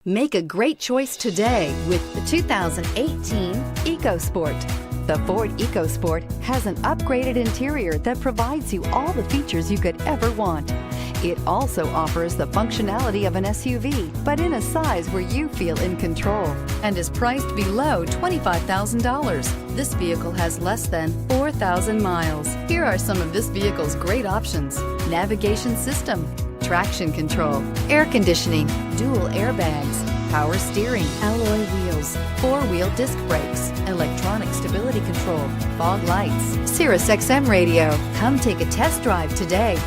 Make a great choice today with the 2018 EcoSport. The Ford EcoSport has an upgraded interior that provides you all the features you could ever want. It also offers the functionality of an SUV, but in a size where you feel in control, and is priced below $25,000. This vehicle has less than 4,000 miles. Here are some of this vehicle's great options: navigation system, traction control, air conditioning, dual airbags, power steering, alloy wheels, four-wheel disc brakes, electronic stability control, fog lights, Sirius XM radio. Come take a test drive today.